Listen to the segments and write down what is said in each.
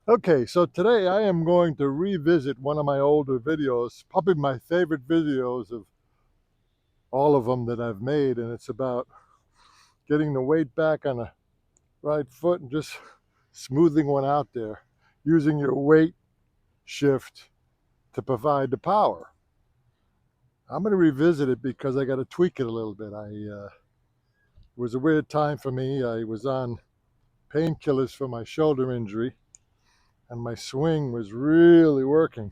Okay, so today I am going to revisit one of my older videos, probably my favorite videos of all of them that I've made, and it's about getting the weight back on the right foot and just smoothing one out there, using your weight shift to provide the power. I'm going to revisit it because I got to tweak it a little bit. It was a weird time for me. I was on painkillers for my shoulder injury, and my swing was really working.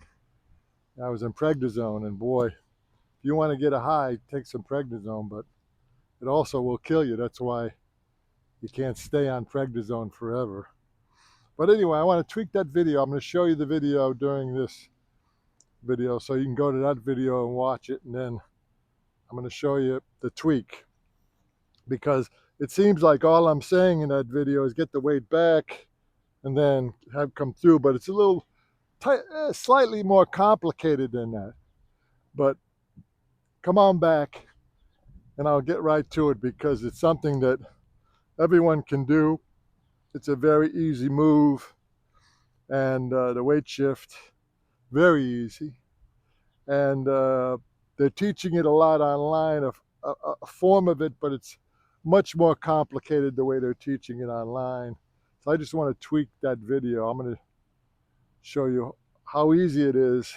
I was in prednisone, and boy, if you want to get a high, take some prednisone, but it also will kill you. That's why you can't stay on prednisone forever. But anyway, I want to tweak that video. I'm going to show you the video during this video, so you can go to that video and watch it, and then I'm going to show you the tweak, because it seems like all I'm saying in that video is get the weight back and then have come through, but it's a little slightly more complicated than that. But come on back and I'll get right to it, because it's something that everyone can do. It's a very easy move, and the weight shift, very easy. And they're teaching it a lot online, a form of it, but it's much more complicated the way they're teaching it online. So I just want to tweak that video. I'm going to show you how easy it is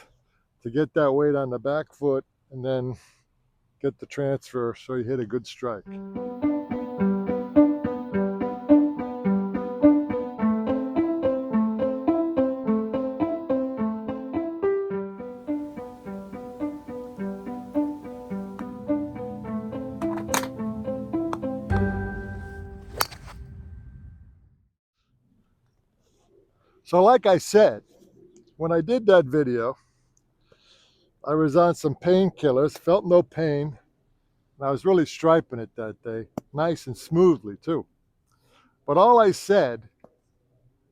to get that weight on the back foot and then get the transfer so you hit a good strike. So like I said, when I did that video, I was on some painkillers, felt no pain, and I was really striping it that day, nice and smoothly too. But all I said,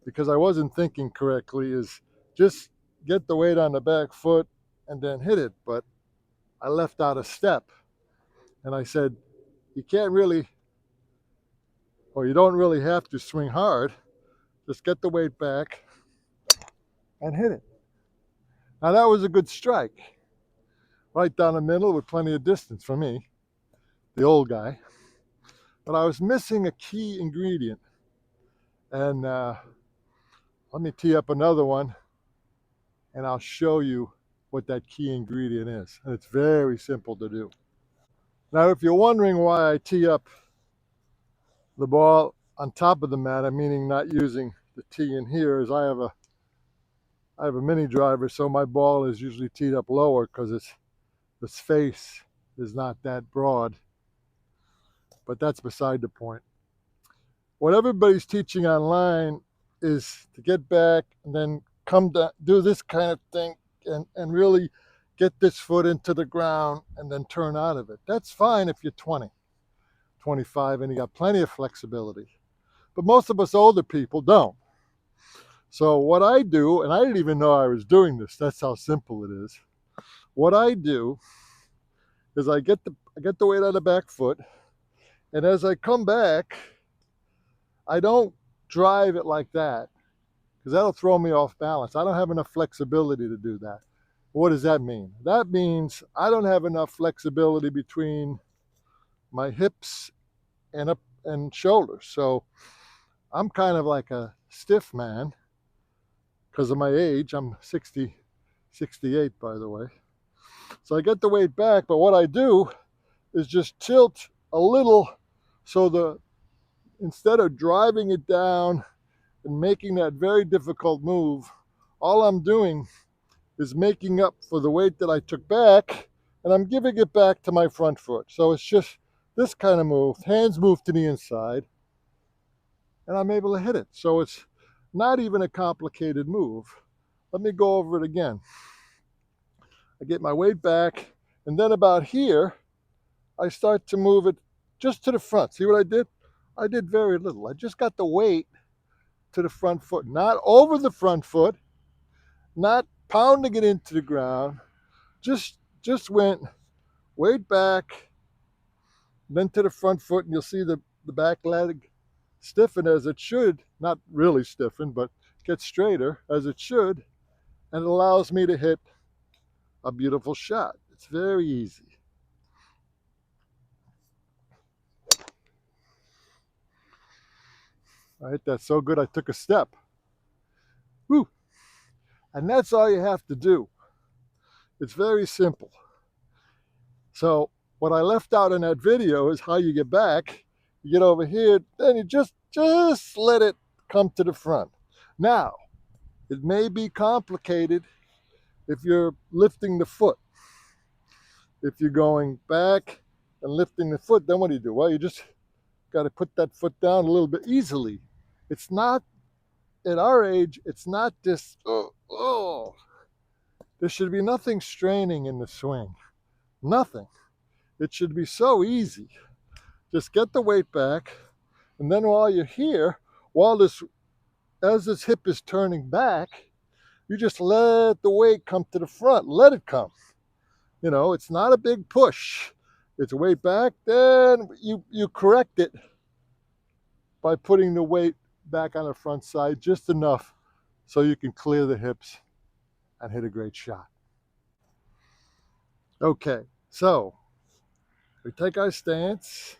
because I wasn't thinking correctly, is just get the weight on the back foot and then hit it. But I left out a step, and I said, you can't really, or you don't really have to swing hard. Just get the weight back and hit it. Now that was a good strike, right down the middle with plenty of distance for me, the old guy. But I was missing a key ingredient. And let me tee up another one, and I'll show you what that key ingredient is. And it's very simple to do. Now, if you're wondering why I tee up the ball on top of the mat, I'm meaning not using the tee in here, is I have a mini driver, so my ball is usually teed up lower because its face is not that broad. But that's beside the point. What everybody's teaching online is to get back and then come down, do this kind of thing, and really get this foot into the ground and then turn out of it. That's fine if you're 20, 25, and you got plenty of flexibility. But most of us older people don't. So what I do, and I didn't even know I was doing this, that's how simple it is. What I do is I get the weight on the back foot, and as I come back, I don't drive it like that, because that'll throw me off balance. I don't have enough flexibility to do that. What does that mean? That means I don't have enough flexibility between my hips and shoulders. So I'm kind of like a stiff man because of my age. I'm 68, by the way. So I get the weight back, but what I do is just tilt a little, so instead of driving it down and making that very difficult move, all I'm doing is making up for the weight that I took back, and I'm giving it back to my front foot. So it's just this kind of move, hands move to the inside, and I'm able to hit it. So it's not even a complicated move. Let me go over it again. I get my weight back, and then about here, I start to move it just to the front. See what I did? I did very little. I just got the weight to the front foot, not over the front foot, not pounding it into the ground. Just went weight back, then to the front foot, and you'll see the back leg stiffen as it should. Not really stiffen, but gets straighter, as it should, and it allows me to hit a beautiful shot. It's very easy. I hit that so good I took a step. Woo! And that's all you have to do. It's very simple. So what I left out in that video is how you get back. You get over here, then you just let it come to the front. Now, it may be complicated if you're lifting the foot. If you're going back and lifting the foot, then what do you do? Well, you just got to put that foot down a little bit easily. It's not, at our age, it's not this, oh. There should be nothing straining in the swing. Nothing. It should be so easy. Just get the weight back, and then while you're here, as this hip is turning back, you just let the weight come to the front. Let it come. You know, it's not a big push. It's weight back, then you correct it by putting the weight back on the front side just enough so you can clear the hips and hit a great shot. Okay, so we take our stance.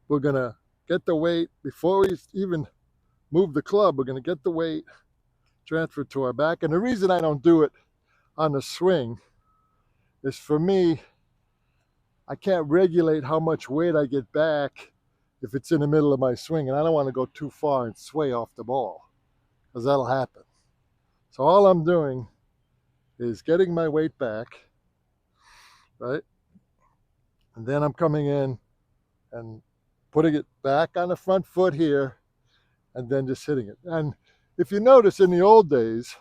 We're gonna get the weight, before we even move the club, we're gonna get the weight transferred to our back. And the reason I don't do it on the swing is, for me, I can't regulate how much weight I get back if it's in the middle of my swing, and I don't want to go too far and sway off the ball, because that'll happen. So all I'm doing is getting my weight back, right? And then I'm coming in and putting it back on the front foot here, and then just hitting it. And if you notice, in the old days,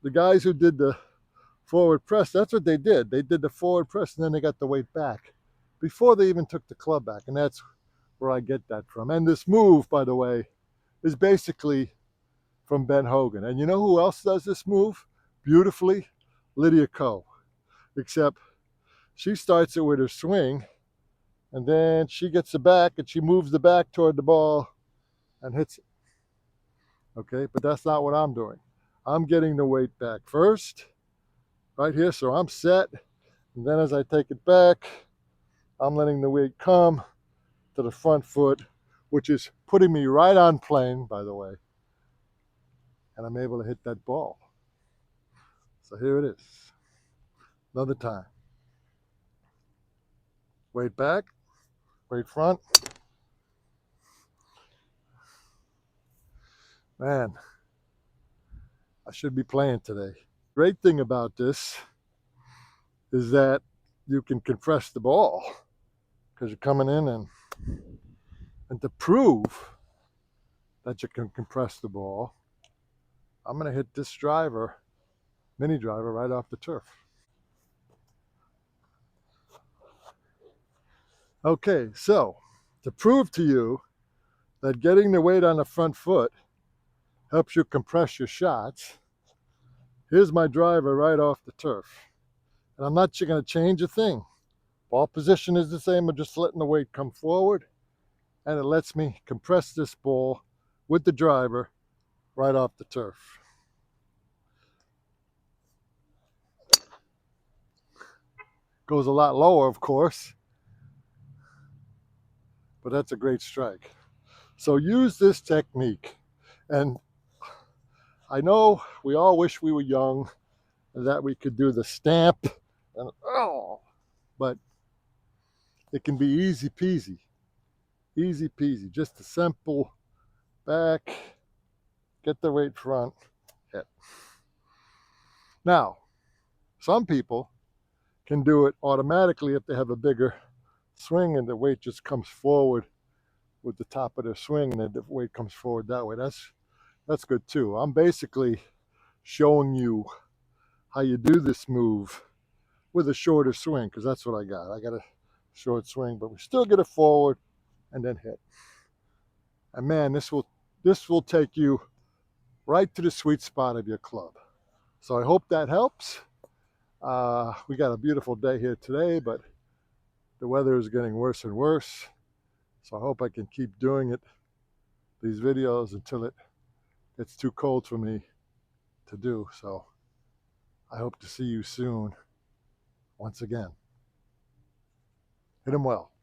the guys who did the forward press, that's what they did. They did the forward press, and then they got the weight back before they even took the club back. And that's where I get that from. And this move, by the way, is basically from Ben Hogan. And you know who else does this move beautifully? Lydia Ko. Except she starts it with her swing, and then she gets the back, and she moves the back toward the ball and hits it. Okay, but that's not what I'm doing. I'm getting the weight back first, right here, so I'm set. And then as I take it back, I'm letting the weight come to the front foot, which is putting me right on plane, by the way. And I'm able to hit that ball. So here it is. Another time. Weight back, weight front. Man, I should be playing today. Great thing about this is that you can compress the ball, because you're coming in, and to prove that you can compress the ball, I'm going to hit this driver, mini driver, right off the turf. Okay, so to prove to you that getting the weight on the front foot helps you compress your shots, here's my driver right off the turf. And I'm not going to change a thing. Ball position is the same. I'm just letting the weight come forward, and it lets me compress this ball with the driver right off the turf. Goes a lot lower, of course, but that's a great strike. So use this technique. And I know we all wish we were young and that we could do the stamp, and but it can be easy peasy. Easy peasy. Just a simple back, get the weight front, hit. Now, some people can do it automatically if they have a bigger swing and the weight just comes forward with the top of their swing, and then the weight comes forward that way. That's good too. I'm basically showing you how you do this move with a shorter swing, because that's what I got. I got a short swing, but we still get it forward and then hit. And man, this will take you right to the sweet spot of your club. So I hope that helps. We got a beautiful day here today, but the weather is getting worse and worse. So I hope I can keep doing it these videos until it gets too cold for me to do. So I hope to see you soon once again. Hit 'em well.